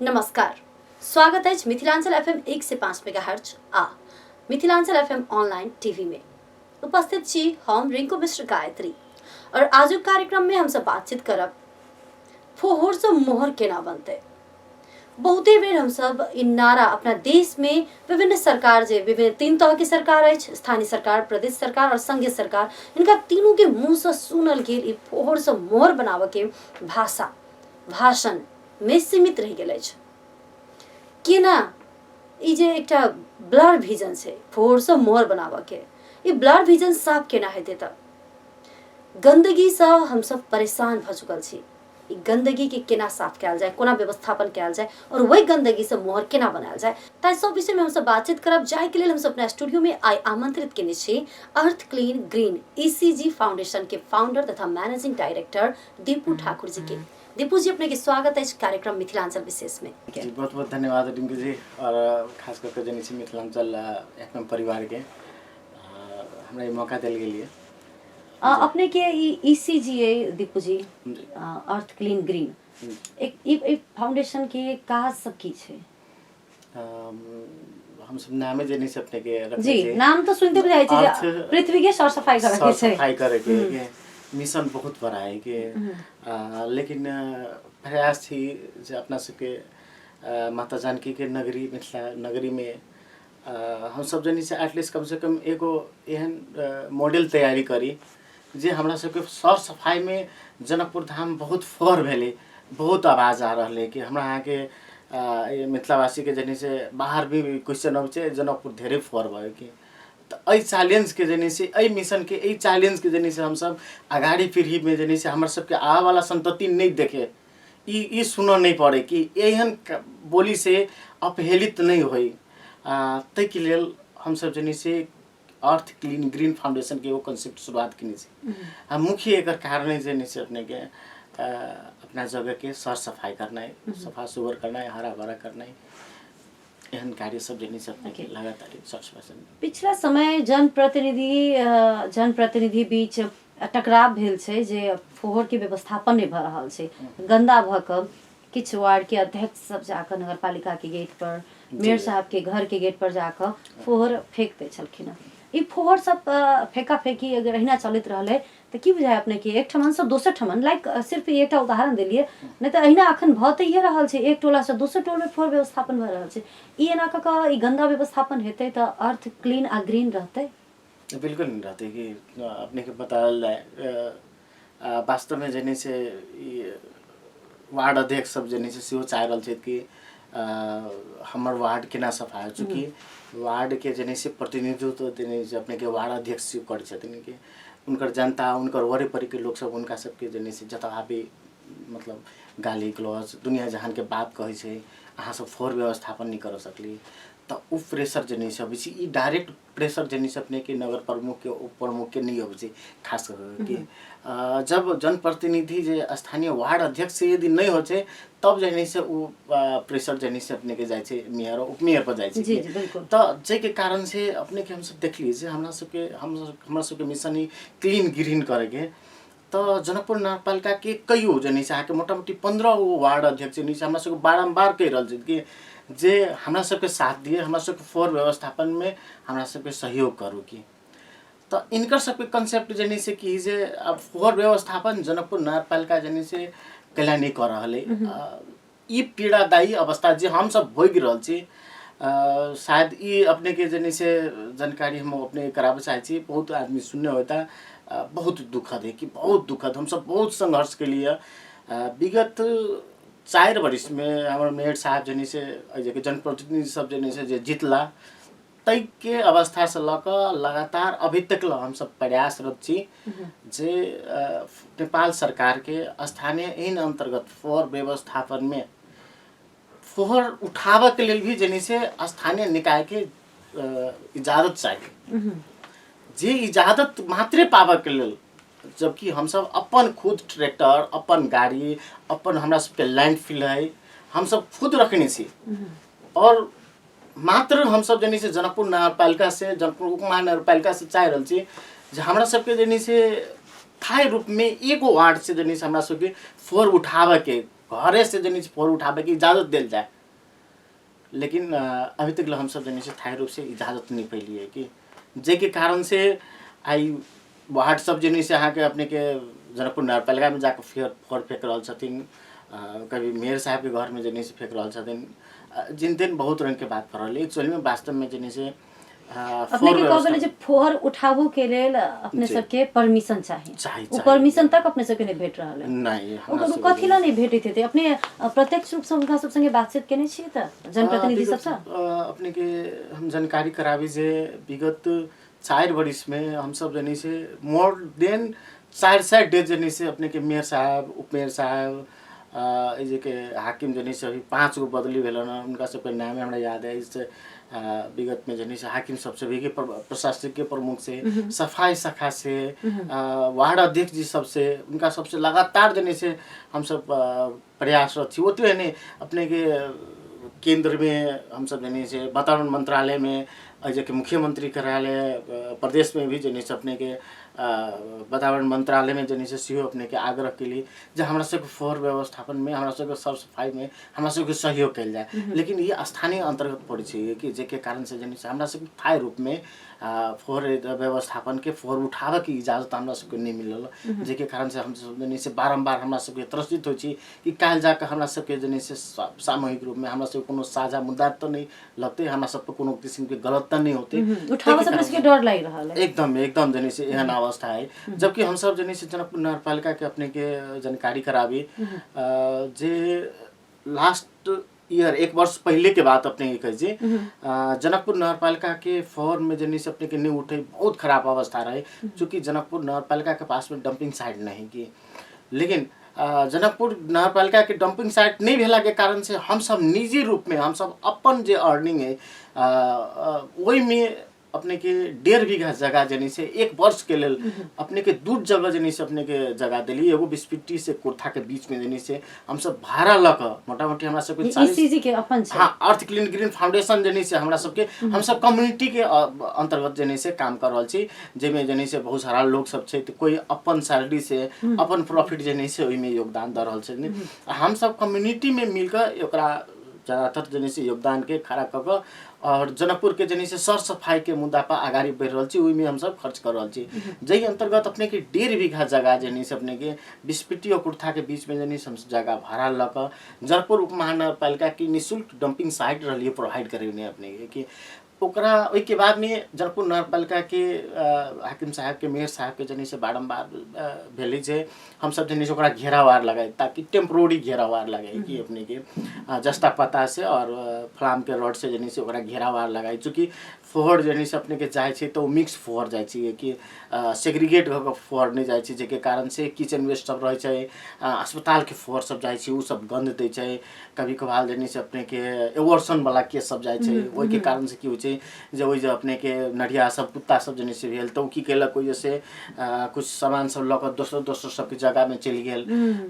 नमस्कार, स्वागत है मिथिलांचल एफएम 1 से 5 मेगाहर्ट्ज आ मिथिलांचल एफएम ऑनलाइन टीवी में उपस्थित छी हम रिंकू मिश्र गायत्री। और आज कार्यक्रम में हम सब बातचीत करब फोहर से मोहर केना बनते। बहुते बेर हम सब इन नारा अपना देश में विभिन्न सरकार विभिन्न 3 तरह की सरकार है, स्थानीय सरकार, प्रदेश सरकार और संघीय सरकार, इनका तीनों के मुंह से सुनल गेल फोहर से मोहर बनावे के भाषा भाषण में सीमित रह गेल अछि। केना ई जे एकटा ब्लर विजन छै फोहर से मोहर बनावे के, ई ब्लर विजन साफ केना हेतै त गंदगी से हम सब परेशान भ चुकल छी। ई गंदगी के केना साफ कैल जाए, कोना व्यवस्थापन कैल जाए और वही गंदगी से मोहर केना बनायल जाए, ताहि सब विषय में हम सब बातचीत करब। जाय के लेल हम सब अपना स्टूडियो में आई आमंत्रित केने छी अर्थ क्लीन ग्रीन ईसीजी फाउंडेशन के फाउंडर तथा मैनेजिंग डायरेक्टर दीपू ठाकुर जी के। दीपू जी, अपने के स्वागत है इस कार्यक्रम मिथिलांचल विशेष में। जी बहुत बहुत धन्यवाद रिंकू जी, और खास करके जनी छी मिथिलांचल एफएम परिवार के हमरा ये मौका देल गेल लिए। अपने के ईसीजी है दीपू जी, अर्थ क्लीन ग्रीन, एक फाउंडेशन के काज सब की छे? हम सब नामे जनी से अपने के रखे जी, नाम तो सुनते बुझाई छी पृथ्वी के साफ सफाई करे के छे। सफाई करे के मिशन बहुत बड़ा है कि लेकिन प्रयास थी जे अपना सबके माता जानकी के नगरी मिथिला नगरी में हम सब जनी से एटलीस्ट कम से कम एगो एहन मॉडल तैयारी करी जे हमरा सबके साफ सफाई में जनकपुर धाम बहुत फोर भेले, बहुत आवाज आ रहा कि हमरा यहाँ के मिथिलावासी के जनी से बाहर भी क्वेश्चन अब छै जनकपुर ढेरे फोर भयो कि तो ए चैलेंज के जनी से ए मिशन के ए चैलेंज के जनी से हम सब आगाड़ी पीढ़ी में जनी से हमर सबके आवे वाला संतति नहीं देखे, ई सुनो नहीं पड़े कि एहन बोली से अपहेलित नहीं होई। तै के लेल हम सब जनी से अर्थ क्लीन ग्रीन फाउंडेशन के वो कंसेप्ट शुरुआत कनी छै। मुख्य एकर कारण जनी से अपने के अपना जगह के सर सफाई करना है, सफा सुगर करना है, हरा भरा करना है, एहन कार्य सब जनी से अपने के लगातार 60%। पिछला समय जनप्रतिनिधि बीच टकराव भेल छै जे फोहर के व्यवस्थापन नहीं भ रहल छै। गंदा भ क किछ वार्ड के अध्यक्ष सब जाकर नगरपालिका के गेट पर, मेयर साहब के घर के गेट पर जाकर फोहर फेंक दे छलखिन। ई फोहर सब फेंका फेंकी अगर अहिना चलित रहले तो की बुझाय अपने के एक ठमन से दोसर ठमन, लाइक सिर्फ एकटा उदाहरण देलिए, नहीं तो अहिना अखन भते ही रहल छै, एक टोला से दोसर टोल में फोहर व्यवस्थापन भ रहल छै। ई एना क ई गंदा व्यवस्थापन हेतै त अर्थ क्लीन आ ग्रीन रहतै? बिल्कुल नहीं रहते कि अपने के बताल जाए वास्तव में जनी से वार्ड अध्यक्ष सब जनी से सेहो चाह रहल छै कि हमर वार्ड केना सफा हो, चूँकि वार्ड के जनी से प्रतिनिधित्व तनी अपने के वार्ड अध्यक्ष कर छथिन कि उनकर जनता, उनकर वरीपरी के लोग सब उनका सबके जनी से जतहा भी मतलब गाली गलौज दुनिया जहान के बात कहे छै, अहाँ सब फोर व्यवस्थापन नहीं कर सकली, तो उ प्रेशर जनी से अभी ई डायरेक्ट प्रेशर जनी से अपने के नगर प्रमुख के उप प्रमुख के नहीं अभी खास कर कि जब जनप्रतिनिधि जे स्थानीय वार्ड अध्यक्ष से यदि नहीं हो छे तब जनी से उ प्रेशर जनी से अपने के जाय छे मेयर उप मेयर पर जाय छे। तो जे के कारण से अपने के हम सब देख ली जे हमरा सबके मिशन ही क्लीन ग्रीन करे के, तो जनकपुर नगरपालिका के कईओ जनी से आके मोटामोटी 15 वार्ड अध्यक्ष जनी से हमरा सबके बारंबार कह रहल छै कि जे हमरा सबके साथ दिए, हमरा सबके फोर व्यवस्थापन में हमरा सबके सहयोग करू की। तो इनकर सबके कंसेप्ट जनी से कि जे अब फोर व्यवस्थापन जनकपुर नगरपालिका जनी से कैला नहीं कर रहले, ई पीड़ादायी अवस्था जे हम सब भोग रहल छी, शायद ई अपने के जनी से जानकारी हम अपने करावे चाहे छी। बहुत आदमी सुनने होता, बहुत दुखद है कि बहुत दुखद, हम सब बहुत संघर्ष के लिए विगत 4 वर्ष में हमारे मेयर साहब जनी से जनप्रतिनिधि सब जनी से जे जितला तै के अवस्था से लक लगातार अभी तक हम सब प्रयासरत छी जे नेपाल सरकार के स्थानीय इन अंतर्गत फोहर व्यवस्थापन में फोहर उठावे के लिए भी जनी से स्थानीय निकाय के इजाजत चाहिए, जे इजाजत मात्रे पावे के लिए, जबकि हम सब अपन खुद ट्रैक्टर, अपन गाड़ी, अपन हमरा सबके लैंडफिल है, हम सब खुद रखने छी, और मात्र हम सब जनी से जनकपुर नगरपालिका से, जनकपुर उप महानगरपालिका से चाह रहल छी जे हमरा सबके जनी से थाई रूप में एगो वार्ड से जनी से हमरा सबके फोहर उठावे के घरे से जनी से फोर उठावे के इजाज़त देल जाए, लेकिन अभी तक हम सब जनी से थाई रूप से इजाज़त नहीं पैली है कि जे कारण से आई वार्ड सब जनी से अहाँ के अपने के जनकपुर नगरपालिका में जाकर फोर फेंक रहा छथिन, कभी मेयर साहब के घर में जनी से फेंक रहा छथिन, जिन दिन बहुत रंग के बात कर रही एक्चुअली में वास्तव में जनी से अपने के कहबे जे फोहर उठाबो के लेल अपने सबके परमिशन चाहिए, वो परमिशन तक अपने सबके नहीं भेट रहल है। नहीं ओकर कथि ला नहीं भेटै थे अपने प्रत्यक्ष रूप से उनका सब संगे बातचीत केने छियै त जनप्रतिनिधि सब से अपने के हम जानकारी कराबी जे विगत 4 वर्ष में हम सब जनी से मोर देन 4 डेज जनी से अपने के मेयर साहब, उपमेयर साहब, जे के हाकिम जनी से अभी 5 गो बदली भेलन, उनका सबके नाम हमरा याद है। इस विगत में जनी से हाकिम सबसे भी के प्रशासकीय प्रमुख से, सफाई शाखा से, वार्ड अध्यक्ष जी सबसे, उनका सबसे लगातार जनी से हम सब प्रयासरत थी। वो तो है अपने के केंद्र में हम सब जनी से वातावरण मंत्रालय में, जो मुख्यमंत्री कार्यालय प्रदेश में भी जनी से अपने के वातावरण मंत्रालय में जनी से सीओ अपने के आग्रह के लिए जो हमारा सबके फोहर व्यवस्थापन में, हमारा सबके साफ सफाई में हमारा सबके सहयोग कल जाए, लेकिन ये स्थानीय अंतर्गत पड़ी चाहिए कि जे कारण से जनी से हमारा सबके थाई रूप में फोहर व्यवस्थापन के फोहर उठावे की इजाजत हमरा सबके नहीं मिलल, जे कारण से हम सब जनी से बारंबार हमरा सबके त्रसित हो कि काल जाकर हमरा सबके जनी से सामूहिक रूप में हमरा सब कोनो साझा मुद्दा तो नहीं लगते, हमरा सब पे कोनो किस्म के गलत तो नहीं होते, उठावे से सबके डर लग रहल है। एकदम जनी से एहन अवस्था है। जबकि हम सब जनी से जनकपुर नगरपालिका के अपने के जानकारी कराबी जे लास्ट ईयर 1 वर्ष पहले के बात अपने ये कहिए, जनकपुर नगरपालिका के फोहर में जनी से अपने के नहीं उठे, बहुत खराब अवस्था रहे, चूँकि जनकपुर नगरपालिका के पास में डंपिंग साइट नहीं की, लेकिन जनकपुर नगरपालिका के डंपिंग साइट नहीं भेला के कारण से हम सब निजी रूप में हम सब अपन जे अर्निंग है वही में अपने के 1.5 बीघा जगह जनी से 1 वर्ष के लेल अपने के दूर जगह जनी से अपने के जगह दिली, एगो बिस्पिट्टी से कोठा के बीच में जनी से हम सब भाड़ा लक मोटा मोटी हमरा सबके 40 के अपन छै, हाँ, अर्थ क्लीन ग्रीन फाउंडेशन जनी से हमरा सबके हम सब कम्युनिटी के अंतर्गत जनी से काम कर रहल छी, जेमे जनी से बहुत सारा लोग सब छै, कोई अपन सैलरी से अपन प्रॉफिट जनी से ओइ में योगदान द रहल छै। हम सब कम्युनिटी में मिलकर ओकरा ज़्यादातर जनी से योगदान के खड़ा कर और जनकपुर के जनी से सर सफाई के मुद्दा पर आगाड़ी बढ़ रही छी, में हम सब खर्च कर रही छी। जही अंतर्गत अपने के 1.5 बीघा जगह जनी से अपने के बिस्पिट्टी और कुर्था के बीच में जनी से जगह भाड़ा लक जनकपुर उप महानगरपालिका की निःशुल्क डंपिंग साइट रही प्रोवाइड करे अपने कि ओकरा ओई के बाद में जनकपुर नगरपालिका के हाकिम साहब के, मेयर साहब के जनी से बारंबार भेली जे हम सब जनी से ओकरा घेरावार लगाए, ताकि टेम्पोररी घेरावार लगाए कि अपने के जस्ता पता से और फ्लाम के रॉड से जनी से ओकरा घेरावार लगाए, चूँकि फोहर जनी से अपने के जाए छे तो मिक्स फोहर जाए छे कि सेग्रीगेट होकर फोहर नहीं जाए छे, जेके कारण से किचन वेस्ट सब रहे छे, अस्पताल के फोहर सब जाए छे, उ सब गंध दे छे, कभी कभार जनी से अपने के एवर्सन वाला केस सब जाए छे, ओई के कारण से की होय छे जो वही जो अपने के नढ़िया सब कुत्ता सब जनी से भेल तो की केलक कोई जैसे कुछ सामान सब लक दोसर सब के जगह में चल गेल,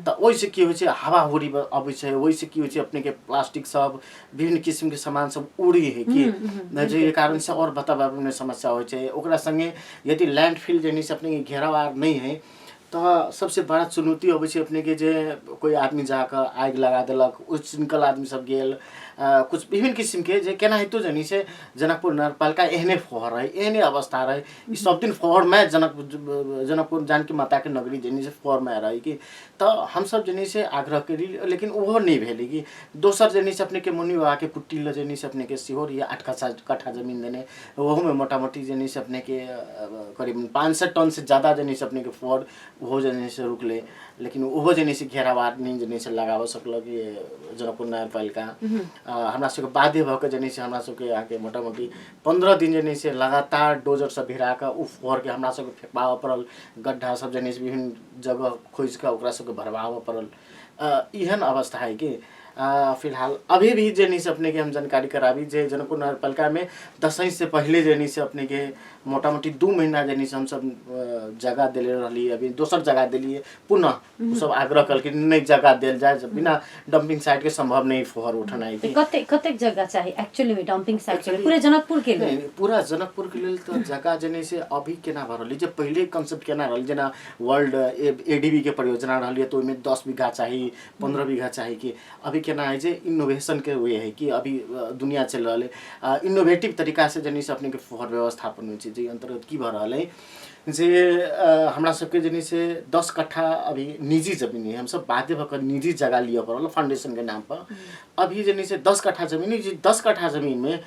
तो ओइ से की होय छे हवा हुरी अबै छे, ओइ से की होय छे अपने के प्लास्टिक सब विभिन्न किस्म के सामान सब उड़ी है कि जे कारण से और वातावरण में समस्या होय छे। ओकरा संगे यदि लैंडफिल जनी से अपने के घेरावार नहीं है तो सबसे बड़ा चुनौती अबै छे अपने के जे कोई आदमी जाकर आग लगा देलक, उच्च निकल आदमी सब गेल, कुछ विभिन्न किस्म के जे केना हेतु जनी से जनकपुर नगरपालिका एहने फोहर रहे, एहने अवस्था रहे, ई सब दिन फोहर में जनकपुर जानकी माता के नगरी जनी से फोहर में रही कि तो हम सब जनी से आग्रह करी, लेकिन वो नहीं भेली कि दोसर जनी से अपने के मुनि बाबा के कुट्टी ल जनी से अपने के सिहोर या 8 कट्ठा जमीन देने, वो में मोटा मोटी जनी से अपने के करीब 500 टन से ज़्यादा जनी से अपने के फोहर वो जनी से रुक ले, लेकिन वो जनी से घेरावार नहीं जनी से लगाव सकल कि जनकपुर नगरपालिका हमरा सबके बाध्य भके जनी से हमरा सबके आके मोटा मोटी 15 दिन जनी से लगातार डोजर सब भिरा के उ फोहर के हमरा सबके फेंकबाव पड़ल, गड्ढा सब जनी से विभिन्न जगह खोज के ओकरा सबके भरवाव पड़ल। एहन अवस्था है कि फिलहाल अभी भी जनी से अपने के हम जानकारी कराबी जे जनकपुर नगरपालिका में दसवीं से पहले जनी से अपने के मोटा मोटी 2 महीना जनी से हम सब जगह दिले रही। अभी दोसर जगह दिलिए पुनः सब आग्रह कल कि नहीं जगह दिल जाए बिना डंपिंग साइट के संभव नहीं फोहर उठना है कि कतेक जगह चाहिए एक्चुअली में डंपिंग साइट के लिए पूरे जनकपुर के लिए पूरा जनकपुर के लिए तो जगह जने से अभी केना भर रही जब पहले कंसेप्ट केना रही जना वर्ल्ड एडीबी के परियोजना रही तो में 10 बीघा चाहिए 15 बीघा चाहिए कि अभी केना है जे इनोवेशन के वे है कि अभी दुनिया चल रहा है इनोवेटिव तरीका से जनी से अपने के फोहर व्यवस्थापन हो जे अंतर्गत की भर रहा है जे हमरा सबके जनी से 10 कट्ठा अभी निजी जमीन है हम सब बाध्य भकर निजी जगह लिया पड़ल फाउंडेशन के नाम पर अभी जनी से 10 कट्ठा जमीन है 10 कट्ठा जमीन में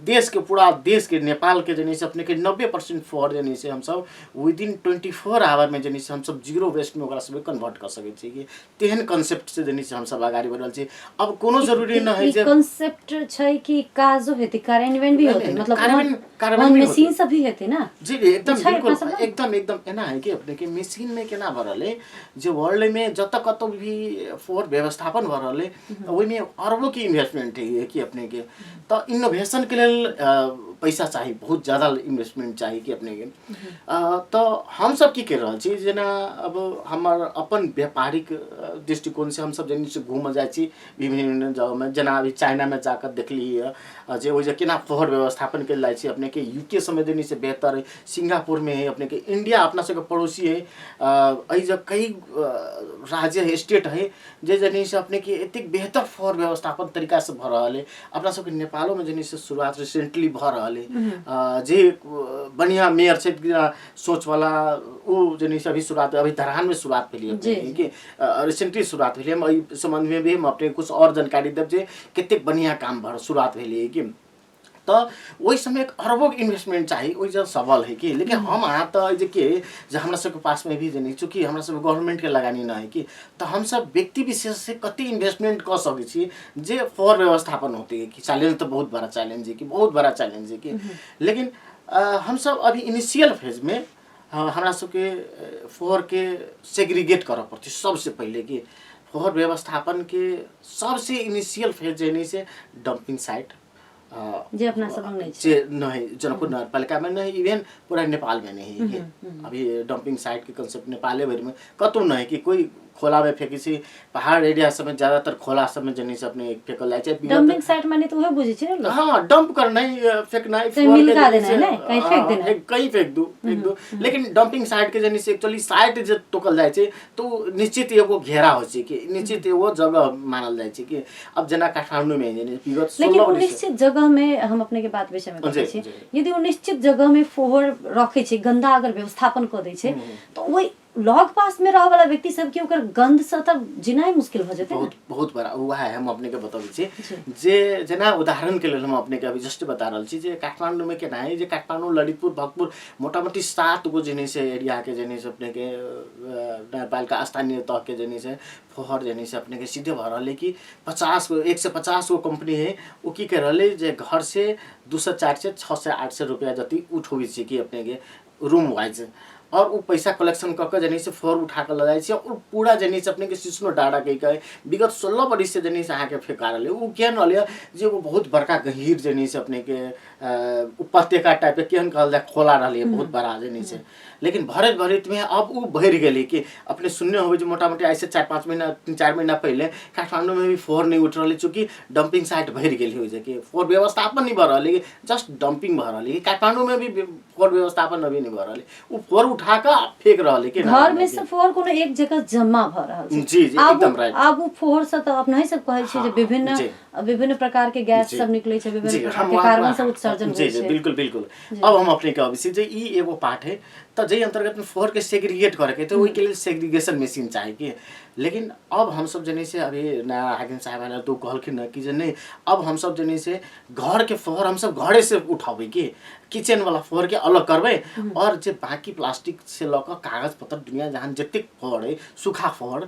देश के पूरा देश के नेपाल के जनी से अपने के 90% फोहर जनी से हम सब विदिन 24 आवर में जनी से हम सब जीरो वेस्ट में ओकरा सब कन्वर्ट कर सके छी कि तेहन कांसेप्ट से जनी से हम सब आगाड़ी बढ़ल छी। अब कोनो जरूरी न है जे कांसेप्ट छै कि काजो हेते कार्यान्वयन भी होते मतलब कार्यान्वयन मशीन सब भी हेते ना जी एकदम बिल्कुल एकदम एना है कि अपने के मशीन में केना भरले जो वर्ल्ड में जत कतो भी फोर व्यवस्थापन भरले ओइ में अरबों की इन्वेस्टमेंट है कि अपने के तो इनोवेशन के लिए पैसा चाहिए बहुत ज़्यादा इन्वेस्टमेंट चाहिए कि अपने के तो हम सब की कर रहा छी जना अब हमार अपन व्यापारिक दृष्टिकोण से हम सब जनी से घूम जाए छी विभिन्न जगह में जना अभी चाइना में जाकर देख ली जे वजह केना फोहर व्यवस्थापन के लाए छी अपने के यूके समय जनी से बेहतर है सिंगापुर में है अपने के इंडिया अपना से पड़ोसी है अई जब कई राज्य है स्टेट है जे जनी से अपने के इतनी बेहतर फोहर व्यवस्थापन तरीका से भर रहा है अपना सब नेपालों में जनी से शुरुआत रिसेंटली भर रहा है जे बढ़िया मेयर से सोच वाला वो जनी से अभी शुरुआत अभी धरान में शुरुआत भेली है कि रिसेंटली शुरुआत भेली हम इस संबंध में भी हम अपने कुछ और जानकारी देव जे कितने बढ़िया काम भर शुरुआत भेली है कि तो वही समय एक अरबों इन्वेस्टमेंट चाहिए वही जो सवाल है कि लेकिन हम यहाँ तो जे के जो हमरा सबके पास में भी जनी चूँकि हमरा सब गवर्नमेंट के लगानी ना है कि तो हम सब व्यक्ति विशेष से कति इन्वेस्टमेंट कर सके छी जे फोर व्यवस्थापन होती है कि चैलेंज तो बहुत बड़ा चैलेंज है कि बहुत बड़ा चैलेंज है कि लेकिन हम सब अभी इनिशियल फेज में हमरा सबके फोर के सेग्रीगेट कर पड़ती सबसे पहले कि फोहर व्यवस्थापन के सबसे इनिशियल फेज जनी से डंपिंग साइट जे अपना सब नहीं जे नहीं जनकपुर नगरपालिका में नहीं इवन पूरा नेपाल में नहीं है अभी डंपिंग साइट के कंसेप्ट नेपाल भर में कतौ नहीं कि कोई खोला में फेंकी सी पहाड़ एरिया सब में ज्यादातर खोला सब में जनी से अपने फेंकल जाय छै डंपिंग साइट माने तो वह बुझे छै ना हां डंप करना फेंकना मिलका देना है कहीं फेंक देना कहीं फेंक दू लेकिन डंपिंग साइट के जनी से एक्चुअली साइट जे टोकल जाय छै तो निश्चित एगो घेरा हो छै कि निश्चित एगो जगह मानल जाय छै कि अब जना काठमांडू में जनी विगत 16 लेकिन निश्चित जगह में हम अपने के बात विषय में कहै छी यदि वो निश्चित जगह में फोहर रखे छै गंदा अगर व्यवस्थापन कर दै छै तो वही लॉग पास में रह वाला व्यक्ति सब के ओकर गंध से तब जीनाई मुश्किल हो जते बहुत बहुत बड़ा हुआ है हम अपने के बताबै छी जे जना उदाहरण के लिए हम अपने के अभी जस्ट बता रहल छी जे काठमांडू में केना है जे काठमांडू ललितपुर भक्तपुर मोटामोटी 7 गो जनी से एरिया के जनी से अपने के नेपालका स्थानीय तह के जनी से फोहर जनी से अपने के सीधे भर रहले कि 50 गो 150 गो कंपनी है वो की कर रहले जे घर से 200 400 600 800 रुपया जति उठोबै छी कि अपने के रूम वाइज और वो पैसा कलेक्शन करके जनी से फोर उठा कर लगाई छै और पूरा जनी से अपने के सिस्नो डाटा के विगत 16 बरिस से जनी से आके फेंका रहले वो केन रहले जे वो बहुत बड़का गहीर जनी से अपने के उपत्यका टाइप के केन कहल जाय खोला रहले बहुत बड़ा जनी से लेकिन भरत में अब वो भर गेली कि अपने सुनने होबे जो मोटा मोटी ऐसे 4-5 महीना 3-4 महीना पहले काठमांडू में भी फोर नहीं उठ रही चूँकि डंपिंग साइट भर गेली हो जाए कि फोर व्यवस्थापन नहीं भर रही जस्ट डंपिंग भर रही काठमांडू में भी फोर व्यवस्थापन अभी नहीं भर रही वो फोर उठा कर फेंक रही कि घर में से फोर कोनो एक जगह जमा भर रहा जी जी एकदम राइट अब वो फोर से तो अपना ही सब कहै छै जे विभिन्न प्रकार के गैस सब निकले छै विभिन्न प्रकार के कार्बन सब उत्सर्जन होय छै बिल्कुल बिल्कुल अब हम अपने के अवश्य जे ई एगो पार्ट है तो जे अंतर्गत में फोर के सेग्रीगेट करे के तो वही के लिए सेग्रीगेशन मशीन चाहिए कि लेकिन अब हम सब जने से अभी नया हाकिम साहब ने तो कहलखिन न कि जे नहीं अब हम सब जने से घर के फोर हम सब घरे से उठाबे कि किचन वाला फोर के अलग करबे और जे बाकी प्लास्टिक से लक कागज पत्र दुनिया जहां जतिक फोर है सूखा फोर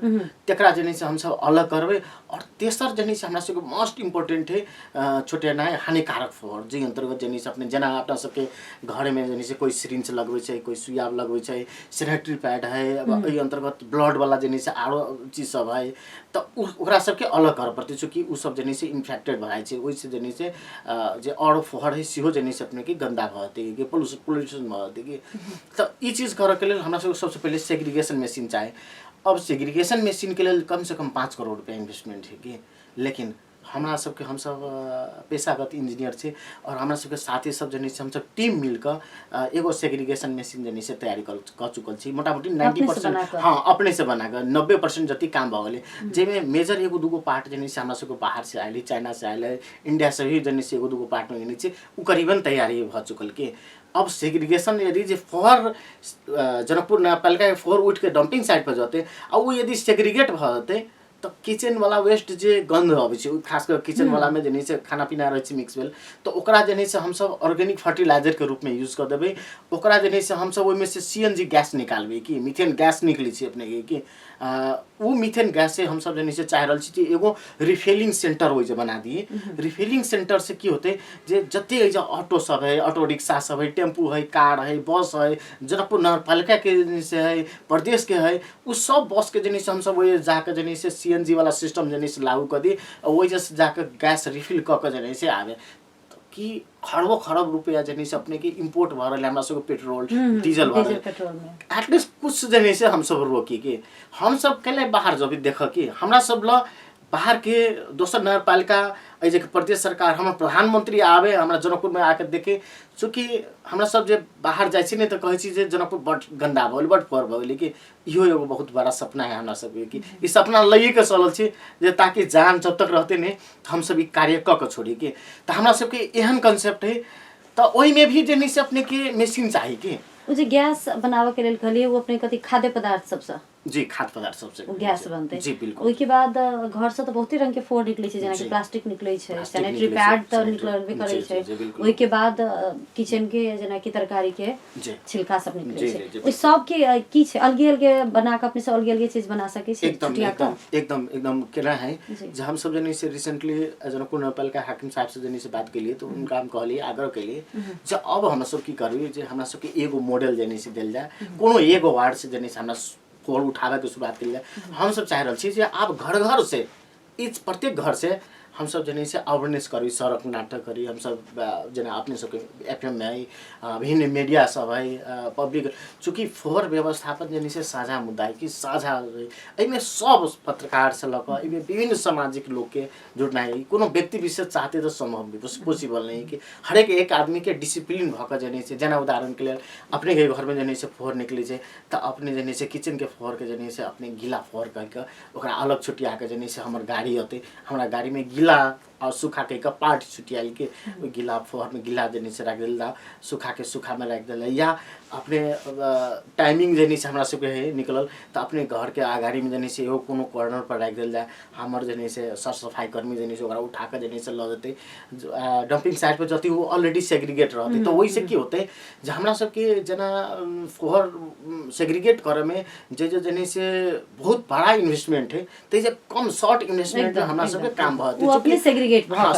तेकरा जने से हम सब अलग करबे और तेसर जने से हमरा सब मोस्ट इम्पोर्टेंट है छोटे ना हानिकारक फोर जे अंतर्गत जने से अपने जना अपना सबके घर में जने से कोई सिरिंज लगबै छै कोई सुइया लगबै छै सैनिटरी पैड है अब एहि अंतर्गत ब्लड वाला जने से आरो चीज सब है तो ओकरा सबके अलग कर पड़ते चूँकि उ सब जनी से इन्फेक्टेड भए छै ओइसे जनी से जे और फोहर है सेहो जनी से अपने के गंदा भते कि पोल्यूशन भते कि तो ई चीज करे के लिए हमरा सबसे पहले सेग्रीगेशन मशीन चाहिए। अब सेग्रीगेशन मशीन के लिए कम से कम 5 करोड़ रुपया इन्वेस्टमेंट है कि लेकिन हमरा सबके हम सब पेशागत इंजीनियर छे और हमरा सबके साथी सब जनी से हम सब टीम मिलकर एगो सेग्रीगेशन मशीन जनी से तैयारी कर चुकल छी मोटामोटी 90% हाँ अपने से बना कर 90% जति काम भ गेले जेमे मेजर एगो दूगो पार्ट जनी से हमरा सबके बाहर से आइले चाइना से आइले इंडिया से भी जनी से एगो दूगो पार्ट में जनी से उ करीबन तैयारी भ चुकल के अब सेग्रीगेशन यदि जे फोहर जनकपुर नगरपालिका के फोहर उठ के डंपिंग साइट पर जाते आ उ यदि सेग्रीगेट भ जाते तो किचन वाला वेस्ट जे गंध आबै छै खास कर किचन वाला में जनी से खाना पीना रहे छै मिक्स भेल तो ओकरा जनी से हम सब ऑर्गेनिक फर्टिलाइजर के रूप में यूज कर देबै ओकरा जनी से हम सब ओइ में से सीएनजी गैस निकालबै कि मीथेन गैस निकलै छै अपने के कि उ मीथेन गैस से हम सब जनी से चाह रहल छी कि एगो रिफिलिंग सेंटर होय जे बना दिए रिफिलिंग सेंटर से की होते जे जते जे ऑटो सब है ऑटो रिक्शा सब है टेम्पू है कार है बस है जनकपुर नगरपालिका के से है प्रदेश के है उ सब बस के जनी से हम सब ओइ जाके जनी से सीएनजी वाला सिस्टम जनी से लागू कर दी ओइ जैसे जाके गैस रिफिल क के जनी से आवे कि खरबों खरब रुपया जनी से अपने के इंपोर्ट भ रहल हमरा सब पेट्रोल डीजल भ रहल एटलीस्ट कुछ जनी से हम सब रोकी के हम सब केले बाहर जब देख कि हमरा सब ल बाहर के दोसर नगरपालिका ऐजे के प्रदेश सरकार हमर प्रधानमंत्री आवे हमरा जनकपुर में आके देखे चूँकि हमरा सब जे बाहर जाय छी ने तो कहै छी जे जनकपुर बड गंदा भइल बड फोहर भइल लेकिन इहो एगो बहुत बड़ा सपना है हमरा सब कि ई सपना लइए के चलल छी जे ताकि जान जब तक रहते ने हम सब ई कार्य क के छोड़ी के तो हमरा सब के एहन कांसेप्ट है तो ओइ में भी जनी से अपने के मशीन चाहिए कि उ जे गैस बनावे के लेल कहलिए वो अपने कथि खाद्य पदार्थ सब से जी खाद्य पदार्थ सबसे गैस बनते जी बिल्कुल ओइ के बाद घर से तो बहुते रंग के फोड़ निकलै छै जेना कि प्लास्टिक निकलै छै सैनिटरी पैड तो निकलबे करै छै ओइ के बाद किचन के जेना कि तरकारी के छिलका सब निकलै छै ओइ सब के की छै अलगे अलगे बना के अपने से अलगे अलगे चीज बना सकै छै एकदम केना है जे हम सब जनी से रिसेंटली जनकपुर नगरपालिका हाकिम साहब से जनी से बात के लिए तो उनका हम कहलिए आग्रह के लिए जे अब हम सब की करबे जे हमरा सब के एगो मॉडल जनी से देल जाय कोनो एगो वार्ड से जनी से हमरा फोड़ उठावे के शुरुआत के लिए हम सब चाह रहल छी जे आप घर घर से इस प्रत्येक घर से हम सब जनी से अवेयरनेस करी सड़क नाटक करी हम सब जना अपने सब एफएम में है विभिन्न मीडिया सब है पब्लिक चूँकि फोहर व्यवस्थापन जनी से साझा मुद्दा है कि साझा एमे सब पत्रकार से लक एमे विभिन्न सामाजिक लोग के जुड़ना है कोनो व्यक्ति विशेष चाहते तो संभव पॉसिबल नहीं कि हर एक आदमी के डिसिप्लिन भक जनी से जना उदाहरण के लिए अपने के घर में जनी से फोहर निकले छै तो अपने जनी से किचन के फोहर के जनी से अपने गीला फोहर करके ओकरा अलग छुटिया के जनी से हमर गाड़ी होते हमरा गाड़ी में गीला और सूखा के पार्ट छुटियाल के गीला फोहर में गीला जनी से रख दिला सूखा के सूखा में रख दिला या अपने टाइमिंग जनी से हमरा सबके है निकलल तो अपने घर के आगाड़ी में जनी से एगो कोनो कॉर्नर पर रख दिल जाए हमर जनी से सर सफाई कर्मी जनी से ओकरा उठा के जनी से ल देते डंपिंग साइट पर जति वो ऑलरेडी सेग्रीगेट रहते तो वही से की होते जे हमरा सबके जना फोहर सेग्रीगेट करे में जे जनी से बहुत बड़ा इन्वेस्टमेंट है तो जे कम शॉर्ट इन्वेस्टमेंट में हमरा सबके काम भते अपने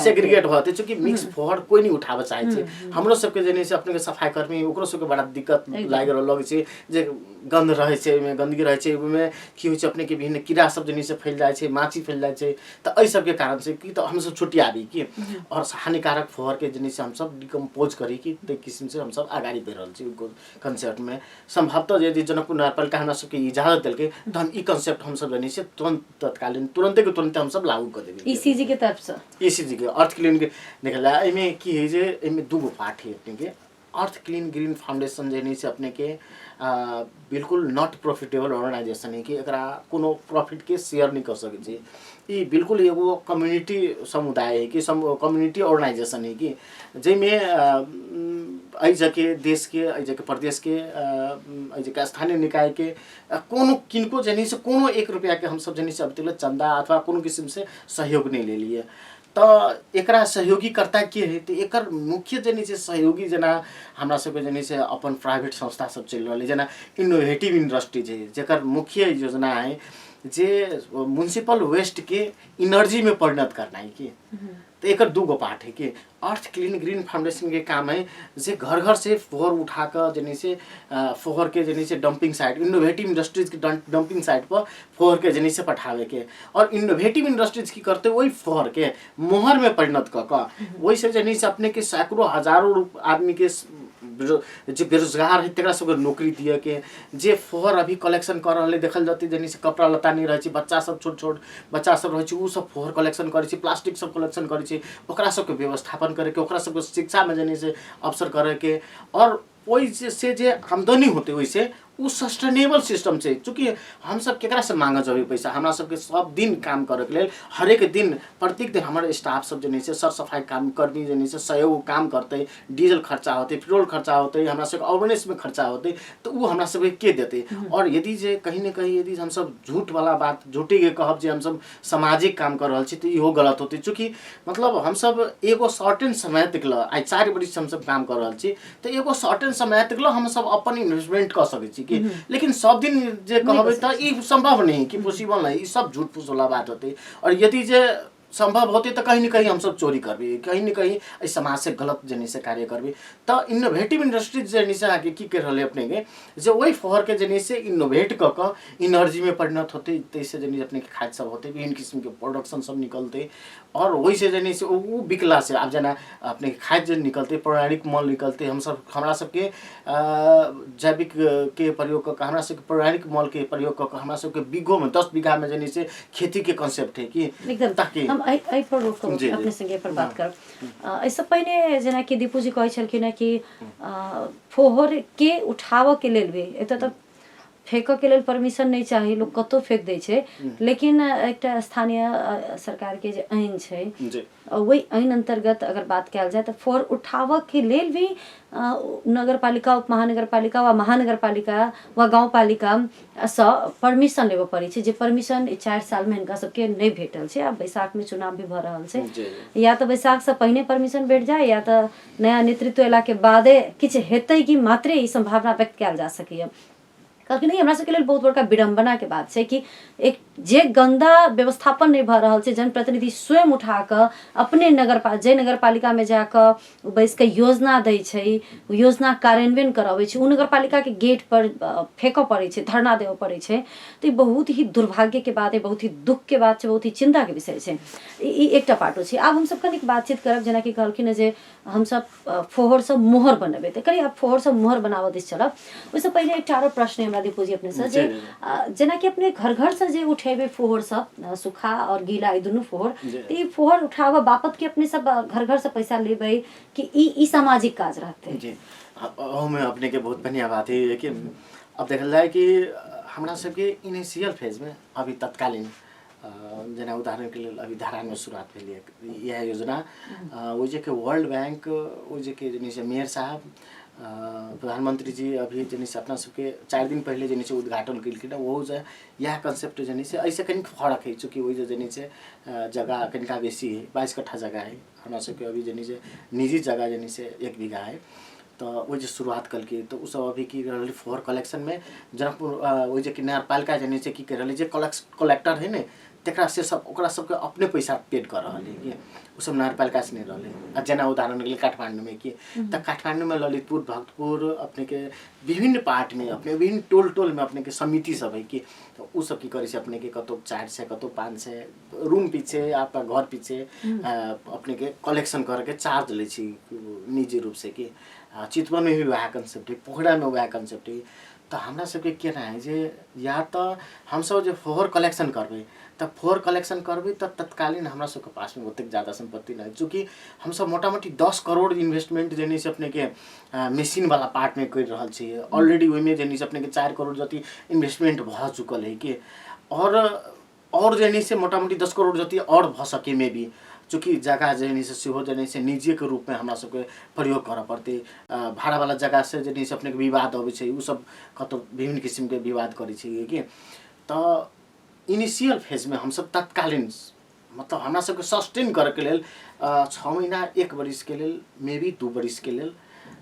सेग्रीगेट भते चूँकि मिक्स फोहर कोई नहीं उठावे चाहे छै हमरो सबके जनी से अपने के सफाई कर्मी ओकरो सबके बड़ा दिक्कत लागि रहल छै जे गंध रहे छै में गंदगी रहे छै में की होय छै अपने के विभिन्न कीड़ा सब जनी से फैल जाय छै माछी फैल जाय छै तो एहि सब के कारण से कि तो हम सब छुटियाबी कि और हानिकारक फोहर के जनी से हम सब डिकम्पोज करी कि ते किस्म से हम सब आगाड़ी बढ़ रहल छी कांसेप्ट में संभवतः यदि जनकपुर नगरपालिका हमरा सबके इजाजत देलकै तो हम ई कांसेप्ट हम सब जनी से तुरंत तुरंते हम सब लागू कर देबे ईसीजी के तरफ से ईसीजी के अर्थ क्लीन के देखला एमे की है जे एमे दूगो पार्ट है अपने के अर्थ क्लीन ग्रीन फाउंडेशन जनी से अपने के बिल्कुल नॉट प्रॉफिटेबल ऑर्गेनाइजेशन है कि एकरा कोनो प्रॉफिट के शेयर नहीं कर सके छी ई बिल्कुल एगो कम्युनिटी समुदाय है कि कम्युनिटी ऑर्गेनाइजेशन है कि जेमे एहि जगह देश के एहि जगह प्रदेश के एहि जगह स्थानीय निकाय के कोनो किनको जनी से कोनो 1 रुपया के हम सब जनी से अब तक चंदा अथवा कोनो किस्म से सहयोग नहीं ले लिए तो एकरा सहयोगी करता के है तो एकर मुख्य जनी से सहयोगी जना हमरा सबके जनी से अपन प्राइवेट संस्था सब चल रहल जना इनोवेटिव इंडस्ट्री है जेकर मुख्य योजना है जे म्युनिसिपल वेस्ट के एनर्जी में परिणत करना है कि तो एक दूगो पार्ट है कि अर्थ क्लीन ग्रीन फाउंडेशन के काम है जे घर घर से फोहर उठा कर जनी से फोहर के जनी से डंपिंग साइट इनोवेटिव इंडस्ट्रीज की डंपिंग साइट पर फोहर के जनी से पठावे के और इनोवेटिव इंडस्ट्रीज की करते वही फोहर के मोहर में परिणत कर वही से जनी से अपने के सैकड़ों हजारों आदमी के जो बेरोजगार है तकरा सबके नौकरी दिए के जे फोहर अभी कलेक्शन कर रहे देखल जाती जनी से कपड़ा लत्ता नहीं रहे बच्चा सब छोट छोट बच्चा सब रहे उ सब फोहर कलेक्शन करे प्लास्टिक सब कलेक्शन करे ओकरा सबके व्यवस्थापन करे के ओकरा सबके शिक्षा में जनी से अवसर करे के और वही से जे आमदनी होते वैसे उ सस्टेनेबल सिस्टम से चूँकि हम सब केकरा से मांग जब पैसा हमरा सबके सब दिन काम करे के लेल हरेक दिन प्रत्येक दिन हमारे स्टाफ सब जनी से सर सफाई काम कर्मी जनी से 100 काम करते डीजल खर्चा होते पेट्रोल खर्चा होते हमरा सबके अवेयरनेस में खर्चा होते तो वो हमरा सबके के देते और यदि जे कहीं न कहीं यदि हम सब झूठ वाला बात झूठी के कहब जे हम सब सामाजिक काम कर रहल छी तो इहो गलत होते चूँकि मतलब हम सब एगो सर्टेन समय तक आई 4 वर्ष हम सब काम कर रहल छी तो एगो सर्टेन समय तक हम सब अपन इन्वेस्टमेंट कर सकै छी कि लेकिन सब दिन जे कहबै त ई संभव नहीं कि पॉसिबल नहीं ई सब झूठ फूस वाला बात होते और यदि जे संभव होते तो कहीं न कहीं हम सब चोरी करबी कहीं न कहीं इस समाज से गलत जनी से कार्य करबी तो इनोवेटिव इंडस्ट्रीज जनी से आगे की कर रहे अपने के जो वही फोहर के जनी से इनोवेट क एनर्जी में परिणत होते तैसे जनी अपने के खाद सब होते विभिन्न किस्म के प्रोडक्शन सब निकलते और वही से जनी से वो बिकला से आप जना अपने खाद जन निकलते पौराणिक मल निकलते हम सब हमरा सबके जैविक के प्रयोग कर हमरा सबके पौराणिक मल के प्रयोग कर हमरा सबके बीघों में 10 बीघा में जनी से खेती के कांसेप्ट है कि एकदम ताकि हम आई पर रोक करू अपने संगे पर बात करब एहिसँ पहिने जेना कि दीपूजी कहै छलखिन कि फोहर के उठाव के लेल भी एतऽ तऽ फेंक के लेल परमिशन नहीं चाहिए लोग कतो फेंक दै छै लेकिन एकटा स्थानीय सरकार के जे आइन छै वही आइन अंतर्गत अगर बात कयल जाए तो फोहर उठाव के लेल भी नगरपालिका उपमहानगरपालिका वा महानगरपालिका वा गाउँपालिका सँ परमिशन लेबऽ पड़ै छै जे परमिशन 4 साल में हिनका सबके नहीं भेटल छै आब बैसाख में चुनाव भी भ रहल छै या तो बैसाख से पहिने परमिशन भेट जाए या तो नया नेतृत्व एला के बादे किछ हेतै कि मात्रे ई संभावना व्यक्त कयल जा सकैए कहलखिन नहीं हमरा सबके लेल बहुत बड़का विडम्बना के बात है कि एक जे गंदा व्यवस्थापन नहीं भ रहल छै जनप्रतिनिधि स्वयं उठा कर अपने नगरपालिका में जाकर बैस के योजना दै छै योजना कार्यान्वयन कराबै छै उ नगरपालिका के गेट पर फेंकऽ पड़ै छै धरना देबऽ पड़ै छै तो बहुत ही दुर्भाग्य के बात है बहुत ही दुख के बात है बहुत ही चिंता के विषय है ई एकटा पाटो छै आब हम सब कनिक बातचीत करब जेना कि कहलखिन जे हम सब फोहर से मोहर बनबे तो कनी आब फोहर से मोहर बनाबऽ दिस चलब ओइसे पहिले एकटा आरो प्रश्न हमरा दीपूजी अपने से जे जेना कि अपने घर घर से जे उठेबे फोहर सब सूखा और गीला ई दुनू फोहर तो ई फोहर उठाबऽ बापत के अपने सब घर घर से पैसा लेबै कि ई सामाजिक काज रहते जी में अपने के बहुत बढ़िया बात है कि अब देखल जाए कि हमरा सबके इनिशियल फेज में अभी तत्कालीन जना उदाहरण के लिए अभी धारा में शुरुआत भेल यह योजना वो जे के वर्ल्ड बैंक वो जे के जनी से मेयर साहब प्रधानमंत्री जी अभी जनी से अपना सबके 4 दिन पहले जनी से उद्घाटन कल वो यह कंसेप्ट जनी से ऐसे कहीं फर्क है चूँकि वही जनी से जगह कनिका बेसी है 22 कट्ठा जगह है हमरा सबके अभी जनी से निजी जगह जनी से 1 बीघा है तो वो जो शुरुआत कल के तो उस अभी की रही फोहर कलेक्शन में जनकपुर वो जो नगरपालिका जनी से की कर रही जे कलेक्टर है न तकरा से सब ओकरा सबके अपने पैसा पेड कर रहा है कि उ सब नगरपालिका से नहीं रहे जना उदाहरण के लिए काठमांडू में कि तो काठमांडू में ललितपुर भक्तपुर अपने के विभिन्न पार्ट में अपने विभिन्न टोल में अपने के समिति सब है कि तो उ सब की करे से अपने के कतो 400 कतो 500 रूम पीछे आपका घर पीछे अपने के कलेक्शन करके चार्ज ले निजी रूप से कि चितवन में भी वह कंसेप्ट है पोखरा में वह कंसेप्ट है तो हमरा सबके के है जे या तो हम सब जो फोहर कलेक्शन करबे तब फोहर कलेक्शन करबे तब तत्कालीन हमरा सबके पास में ओतेक ज़्यादा संपत्ति नहीं चूँकि हम सब मोटा मोटी 10 करोड़ इन्वेस्टमेंट जनी से अपने के मशीन वाला पार्ट में कर रहा है ऑलरेडी वही जनी से अपने के 4 करोड़ जति इन्वेस्टमेंट भ चुकल है कि और जनी से मोटा मोटी 10 करोड़ जति और भ सके में भी चूँकि जगह जनी से सेहो जनी से निजी के रूप में हमरा सबके प्रयोग कर पड़ते भाड़ा वाला जगह से जनी से अपने के विवाद अबै छै उ सब कतो विभिन्न किस्म के विवाद करै छै कि तो इनिशियल फेज में हम सब तत्कालीन मतलब हमरा सबके सस्टेन करे के लेल 6 महीना 1 वर्ष के लेल मे बी 2 वर्ष के लेल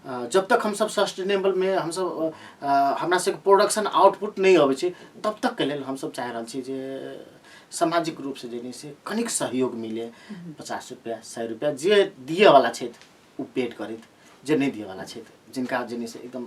जब तक हम सब सस्टेनेबल में हम सब हमरा से प्रोडक्शन आउटपुट नहीं अबै छै तब तक के लेल हम सब चाह रहल छी जे सामाजिक रूप से जे से कनिक सहयोग मिले 50 रुपया 100 रुपया जे दिए वाला छथि उ पेड करैत जे नहीं दिए वाला छथि जिनका जे से एकदम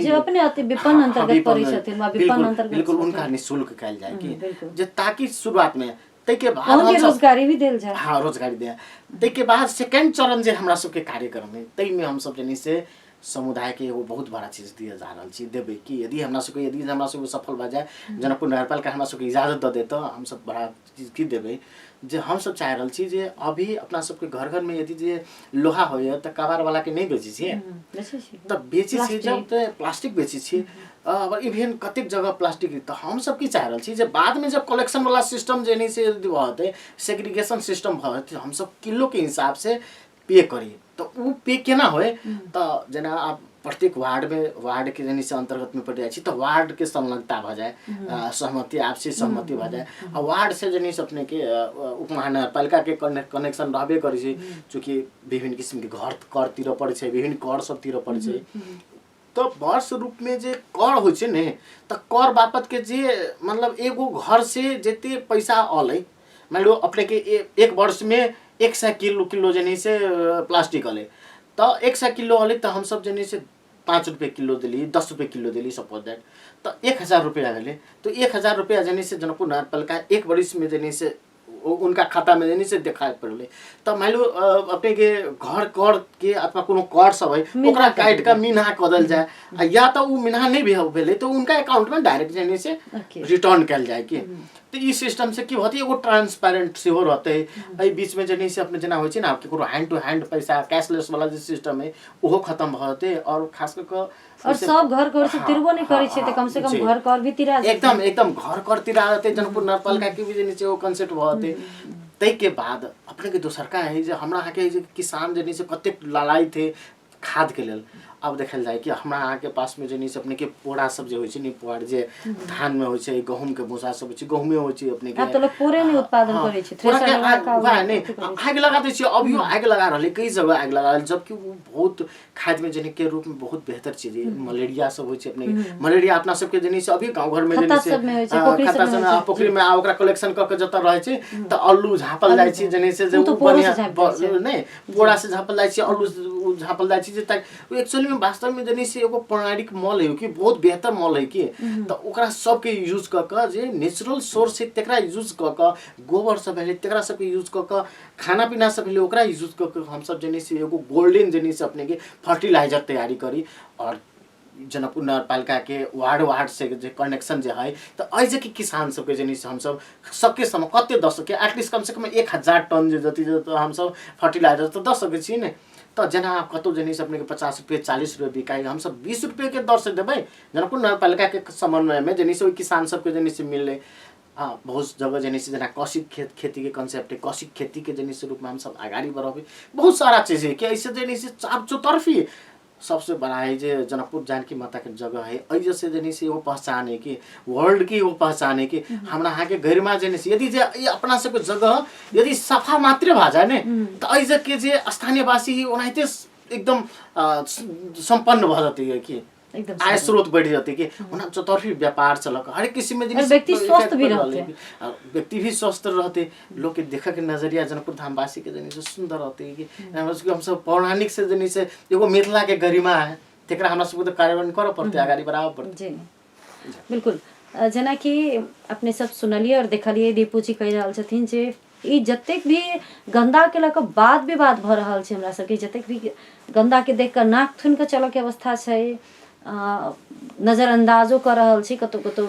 जे अपने अति विपन्न अंतर्गत पड़ै छथिन वा विपन्न अंतर्गत बिल्कुल उनका निःशुल्क कैल जाए कि जे ताकि शुरुआत में तै के बाद हम रोजगारी भी देल जाए। हाँ रोजगारी दे तै के बाद सेकंड चरण जे हमरा सब के कार्यक्रम है तै में हम सब जनी से समुदाय के एगो बहुत बड़ा चीज दिए जा रहल छी देबै कि यदि हमरा सब सफल भऽ जाए जनकपुर नगरपालिका हमरा सब के इजाजत द दे तो हम सब बड़ा चीज की देबै जे हम सब चाह रहल छी जे अभी अपना सब के घर में यदि जे लोहा होय त कबाड़ वाला के नहीं बेचै छी त बेचै छी जब त प्लास्टिक बेचै छी अब इवन कतेक जगह प्लास्टिक त हम सब की चाह रहल छी जे बाद में जब कलेक्शन वाला सिस्टम जे नहीं से होते सेग्रीगेशन सिस्टम होते हम सब किलो के हिसाब से पे करी तो वो पे केना होए तो जना आप प्रत्येक वार्ड के जनी से अंतर्गत में पड़ जाए तो वार्ड के संलग्नता भ जाए सहमति आपसी सहमति भ जाए और वार्ड से जनी से अपने के उप महानगरपालिका के कनेक्शन रहबे करै छै चूँकि विभिन्न किस्म के घर कर तिर पड़े छै विभिन्न कर सब तिर पड़े छै तो वर्ष रूप में जे कर हो छै ने तो कर बापत के जे मतलब एगो घर से जेते पैसा अलै मान लो अपने के एक वर्ष में 100 किलो जनी से प्लास्टिक अले तो 100 किलो अले तो हम सब जनी से 5 रुपये किलो दिली 10 रुपये किलो दिली सपोज दैट तो 1000 रुपया दिले तो 1000 रुपया जनी से जनकपुर नगरपालिका एक वर्ष में जनी से उनका खाता में जनी से दिखाई पड़ले तो मान लो अपने के घर कर के अथवा कोनो कर सब है ओकरा काट के मिनहा क देल जाए या तो उ मिनहा नहीं भेले तो उनका अकाउंट में डायरेक्ट जनी से रिटर्न कैल जाए कि तो इस सिस्टम से की होती है वो ट्रांसपेरेंट से हो रहते है बीच में जनी से अपने जना हो ना आपके हैंड टू हैंड पैसा कैशलेस वाला जो सिस्टम है वो खत्म भते और खास करके और सब घर कर से तिरबो नहीं करै छै त कम से कम घर कर भी तिरा एकदम घर कर तिरा रहते जनकपुर नगरपालिका के भी जनी से वो कांसेप्ट भते तै के बाद अपने के दोसर का है जे हमरा के किसान जनी से कते लड़ाई थे खाद के लेल अब देखल जाए कि हमरा अहाँ के पास में जनी से अपने के पोड़ा सब जे होय छै नि पोड़ जे धान में होय छै गहूम के भूसा सब होय छै गहूमे होय छै अपने के अब तो लोग पोरे नहीं उत्पादन करे छै थ्रेसर लगा नहीं आग लगा दै छै अभियो आग लगा रहले कई जगह आग लगा रहले जबकि वो बहुत खाद में जनी के रूप में बहुत बेहतर चीज है मलेरिया सब होय छै अपने मलेरिया अपना सब के जनी से अभी गांव घर में जनी से खत्ता सब में पोखरी में ओकरा कलेक्शन क के जत रहे छै त अल्लू झापल जाय छै जनी से जे बढ़िया नहीं पोड़ा से झापल जाय छै अल्लू झापल जाय छै जे एक्चुअली में वास्तव में जनी से एगो पौराणिक मॉल है कि बहुत बेहतर मॉल है कि तो ओकरा सब के यूज क के जे नेचुरल सोर्स है तेकरा यूज क के गोबर सब है तेकरा सब के यूज क के खाना पीना सब है ओकरा यूज क के हम सब जनी से एगो गोल्डन जनी से अपने के फर्टिलाइजर तैयारी करी और जनकपुर नगरपालिका के वार्ड से जे कनेक्शन जे है तो ऐसे कि किसान सब के जनी से हम सब सबके सम कते द सके एटलीस्ट कम से कम 1000 टन जे जति हम सब फर्टिलाइजर तो द सके छी ने तो जना आप कतो जनी से अपने के 50 रुपये 40 रुपये बिकाई हम सब 20 रुपये के दर से देबै जनकपुर नगरपालिका के समन्वय में जनी से किसान सब के जनी से मिलले बहुत जगह जनी से जना कौशिक खेती के कांसेप्ट है कौशिक खेती के जनी से रूप में हम सब आगाड़ी बढ़ाबे बहुत सारा चीज है कि ऐसे जनी से चार चौतरफी सबसे बड़ा है जे जनकपुर जानकी माता के जगह है ऐसे से जनी से वो पहचान है कि वर्ल्ड की वो पहचान है कि हमरा यहाँ के गरिमा जनी से यदि जे अपना सब जगह यदि सफा मात्र भा जाए ने तो ऐसे के जे स्थानीय वासी ओनाहिते एकदम संपन्न भ जाती है कि आय स्रोत बढ़ जाती कि उन्हें चौतरफी व्यापार चलक हर किसी में व्यक्ति स्वस्थ भी रहते व्यक्ति भी स्वस्थ रहते लोग के देख के नजरिया जनकपुर धामवासी के जनी से सुंदर रहते कि हम सब पौराणिक से जनी से एगो मिथिला के गरिमा है तेकरा हमरा सब तो कार्यान्वयन करे पड़ते आगाड़ी बढ़ावे पड़ते जी बिल्कुल जना कि अपने सब सुनलिए और देखलिए दीपू जी कह रहल छथिन जे ई जतेक भी गंदा के लक बात विवाद भ रहल छै हमरा सबके जतेक भी गंदा के देख के नाक थुन के चलऽ के अवस्था छै नजरअंदाजो कर रहल छी कतो कतो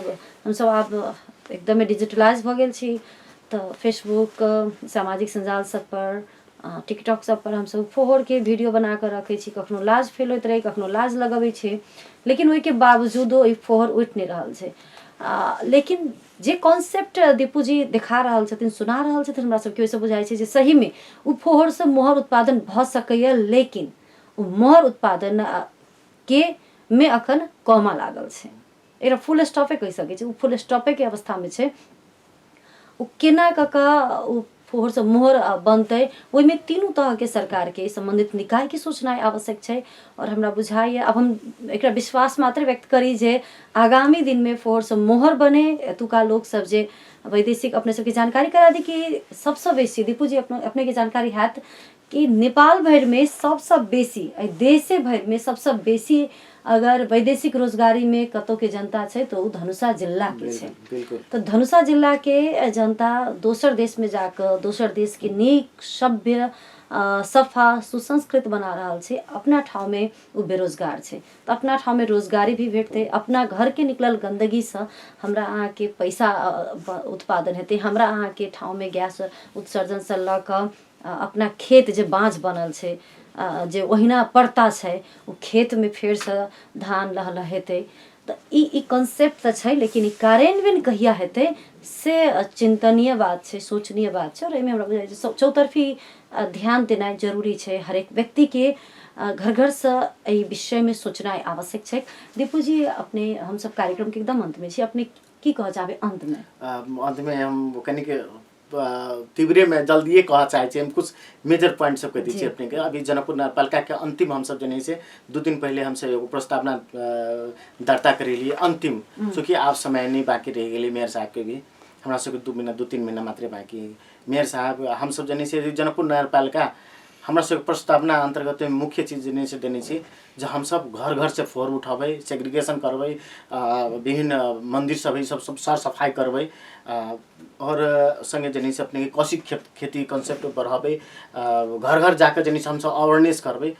हम सब आब एकदम डिजिटलाइज भ गेल छी तो फेसबुक सामाजिक संजाल सब पर टिकटॉक सब पर हम सब फोहर के वीडियो बना कर रखे छी कखनो लाज फील होइत रहे कखनो लाज लगबै छै लेकिन ओहि के बावजूदो ई फोहर उठ नहीं रहल छै लेकिन जे कॉन्सेप्ट दीपू जी दिखा रहल छथिन सुना रहल छथिन हमरा सबके ओहिसँ बुझाइ छै जे सही में उ फोहर से मोहर उत्पादन भ सकैया लेकिन उ मोहर उत्पादन के में अखन कमा लागल छै एकरा फुल स्टॉपे कहि सकै छै उ फुल स्टॉपे के अवस्था में छै उ केना क उ फोहर से मोहर बनतै ओहिमे तीनों तरह के सरकार के संबंधित निकाय के सोचनाइ आवश्यक छै। और हमरा बुझाइए अब हम एक विश्वास मात्र व्यक्त करी जे आगामी दिन में फोहर से मोहर बने। एतुका लोग सब जे वैदेशिक अपने सबके जानकारी करा दी कि सबसे बेसी दीपू जी अपने के जानकारी हैत कि नेपाल भर में सबसे बेसी देशे भर में सबसे बेसी अगर वैदेशिक रोजगारी में कतौ के जनता छै तो धनुषा जिला के छै। तो धनुषा जिला के जनता दोसर देश में जाकर दोसर देश के नीक सभ्य सफा सुसंस्कृत बना रहा छे। अपना ठाव में वो बेरोजगार छे तो अपना ठाव में रोजगारी भी भेटते। अपना घर के निकलल गंदगी से हमरा अहाँ के पैसा उत्पादन हेते। हमरा अहाँ के ठाव में गैस उत्सर्जन से ल क अपना खेत जे बाँझ बनल छे जे ओहिना पड़ता छै वो खेत में फेर से धान लहलहेते। तो ई कंसेप्ट तो छै लेकिन कार्यान्वयन कहिया हेते से चिंतनीय बात छै, सोचनीय बात छै। और एमे हमरा बुझाय छै चौतरफी ध्यान देना जरूरी छै। हर एक व्यक्ति के घर घर से ई विषय में सोचना आवश्यक छै। दीपू जी अपने हम सब कार्यक्रम के एकदम अंत में छी, अपने की कह चाहे अंत में? अंत में हम कनिक तीव्र में जल्दी कह चाहे हम कुछ मेजर पॉइंट सब कह दीजिए अपने के। अभी जनकपुर नगरपालिका के अंतिम हम सब जने से 2 दिन पहले हमसे एगो प्रस्तावना दर्ता करेलिए अंतिम, चूँकि आप समय नहीं बाकी रह गए। मेयर साहब के भी हमरा सबके 2-3 महीना मात्र बाकी। मेयर साहब हम सब जने से जनकपुर नगरपालिका हमरा सबके प्रस्तावना अंतर्गत मुख्य चीज जने से देने छी जो हम सब घर घर से फोहर उठाबै, सेग्रीगेशन करबै, विभिन्न मंदिर सब सब सर सफाई करबै और संगे जने से अपने कृषि खेती कंसेप्ट बढ़ाबै, घर घर जाकर जने से हम सब अवेयरनेस करबै।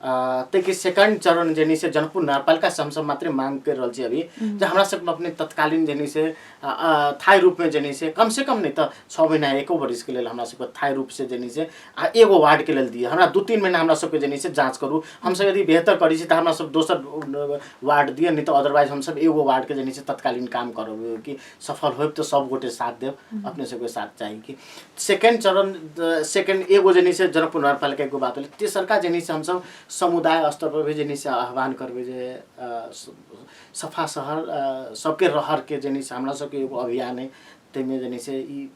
तैके सेकंड चरण जने से जनकपुर नगरपालिका से हम सब मात्र मांग कर रहल छी अभी जे हमरा सब अपने तत्कालीन जने से थाई रूप में जने से कम नहीं तो 6 महीना 1 वर्ष के लिए हमरा सब थाई रूप से जने से एगो वार्ड के लेल दिए। हमरा 2-3 महीना हमरा सब के जने से जांच करू, हम सब यदि बेहतर करी छी तो हमरा सब दोसर वार्ड दिए, नहीं तो अदरवाइज हम सब एगो वार्ड के जने से तत्कालीन काम करब कि सफल होब तो सब गोटे साथ देव, अपने सब के साथ चाहिए कि सेकंड चरण सेकंड एगो जने से जनकपुर नगरपालिका को बात होले। तेसरका जने से हम सब समुदाय स्तर पर भी जने से आह्वान करबे जे सफा शहर सबके रहर के जने से हमरा सबके एगो अभियान है। तेमे जने से ई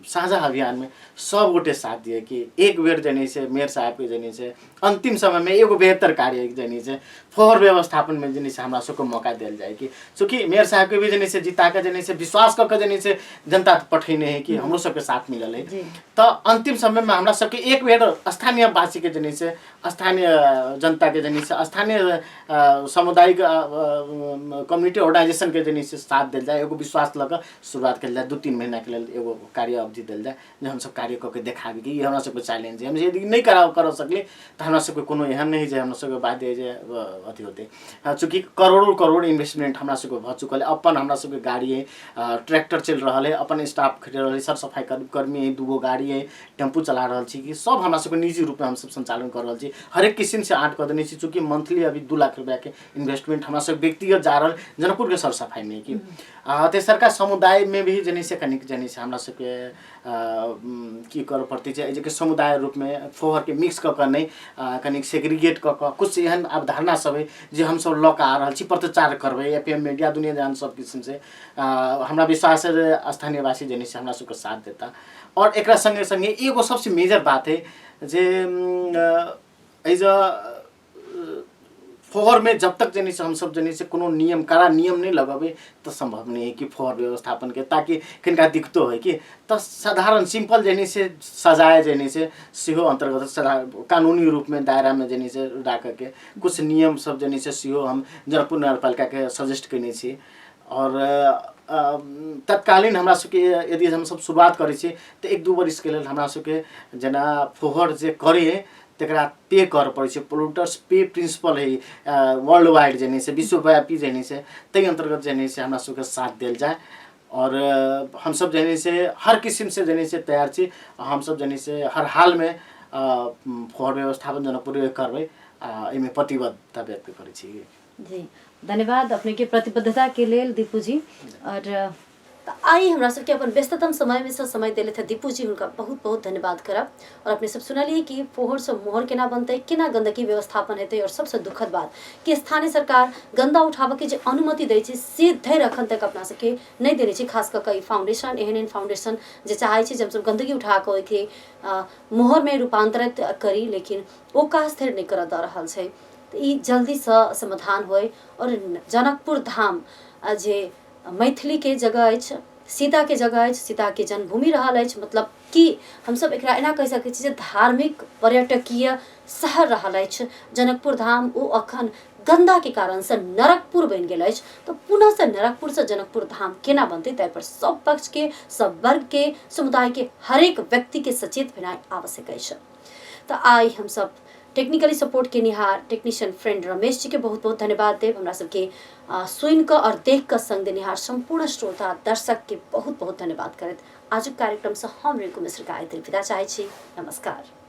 साझा अभियान में सब गोटे साथ दिए कि एक बेर जने से मेयर साहब के जने से अंतिम समय में एगो बेहतर कार्य जने से फोहर व्यवस्थापन में जने से हमरा सबको मौका दिया जाए कि चूँकि मेयर साहब के भी जने से जिता के जने से विश्वास करके जने से जनता पठैने है कि हमरो सबके साथ मिलल है। तो अंतिम समय में हमरा सबके एक बेर स्थानीय वासी के जने से स्थानीय जनता के जने से स्थानीय सामुदायिक कम्युनिटी ऑर्गेनाइजेशन के जने से साथ दिल जाए, एगो विश्वास लग शुरुआत कल जाए। 2-3 महीना के लिए एगो कार्य अवधि दिल जाए जो हम सब कार्य करके देखाबी कि ये हमरा सबके चैलेंज है। हम यदि नहीं कर सकले तो हमरा सबके कोनो एहन नहीं जे हमरा सबके बाध्य जे अथी होते। चूँकि करोड़ इन्वेस्टमेंट हमरा सबके भ चुकल है। अपन हमरा सबके गाड़ी है, ट्रैक्टर चल रहा है, अपन स्टाफ खड़े रहा है, सर सफाई कर्मी है, 2 गाड़ी है, टेम्पू चला रहा छी कि सब हमरा सबके निजी रूप में हम सब संचालन कर रहा छी। हर एक किस्म से आर्ट कर देने छी। चूँकि मंथली अभी 2 लाख रुपया के इन्वेस्टमेंट हमरा सब व्यक्तिगत जा रहा जनकपुर के सर सफाई में कि तेसरका समुदाय में भी जने से कनिक जने से हमरा सबके की कर पड़ती है जे समुदाय रूप में फोहर के मिक्स कर नहीं कनिक सेग्रीगेट कर कुछ एहन अवधारणा सब है जो हम सब लक आ रहा छी प्रचार करबे एफएम मीडिया दुनिया जान सब किस्म से हमरा विश्वास है स्थानीय वासी जने से हमरा सबके साथ देता। और एकरा संगे संगे एगो सबसे मेजर बात है जे एज फोहर में जब तक जने से हम सब जने से कोनो नियम कड़ा नियम नहीं लगाबे तो संभव नहीं है कि फोहर व्यवस्थापन के ताकि किनका दिक्कतो है कि तो साधारण सिंपल जने से सजाए जने से सिहो अंतर्गत कानूनी रूप में दायरा में जने से राख के कुछ नियम सब जने से सिहो हम जनकपुर नगरपालिका के सजेस्ट करने छी। और तत्कालीन हमरा सबके यदि हम सब शुरुआत करै छी तो 1-2 वर्ष के लिए हमरा सबके जना फोहर जे करे तकरा पे कर पड़े छै। पोल्यूटर्स पे प्रिंसिपल है वर्ल्ड वाइड जने से विश्वव्यापी जने से तै अंतर्गत जने से हमरा सबके साथ दिल जाए। और हम सब जने से हर किस्म से जने से तैयार छी। हम सब जने से हर हाल में फोहर व्यवस्थापन जनकपुर करबे एमे प्रतिबद्धता व्यक्त करै छी। जी धन्यवाद अपने के प्रतिबद्धता के लिए दीपू जी। और तो आई हमरा सबके अपन व्यस्ततम समय में से समय दिले थे दीपू जी, उनका बहुत बहुत धन्यवाद करब। और अपने सब सुनलिए कि फोहर से मोहर केना बनते, केना गंदगी व्यवस्थापन हेतै, और सबसे दुखद बात कि स्थानीय सरकार गंदा उठाबे के जे अनुमति दै छै से धरि अखन तक अपना सबके नहीं देने छै। खास कऽ फाउंडेशन एहन फाउंडेशन जे चाहे छै जे हमसब गंदगी उठा के ओके मोहर में रूपांतरित करी, लेकिन ओ काज धरि नहीं कर दऽ रहल छै। तो ई जल्दी से समाधान होय। और जनकपुर धाम जे मैथिली के जगह अछि, सीता के जगह अछि, सीता के जन्मभूमि रहल अछि, मतलब कि हमसब एकरा एना कहि सकै छी जे धार्मिक पर्यटकीय शहर रहल अछि जनकपुर धाम, ओ अखन गंदा के कारण से नरकपुर बनि गेल अछि। तो पुनः से नरकपुर से जनकपुर धाम केना बनते, ताहि पर सब पक्ष के, सब वर्ग के, समुदाय के हरेक व्यक्ति के सचेत भेनाइ आवश्यक अछि। तो आई हम सब टेक्निकली सपोर्ट के निहार टेक्नीशियन फ्रेंड रमेश जी के बहुत बहुत धन्यवाद देव। हमरा सबके सुन कर और देख कर संग देनिहार संपूर्ण श्रोता दर्शक के बहुत बहुत धन्यवाद करत आज कार्यक्रम से हम रिंकू मिश्र गायत्री विदा चाहे छी। नमस्कार।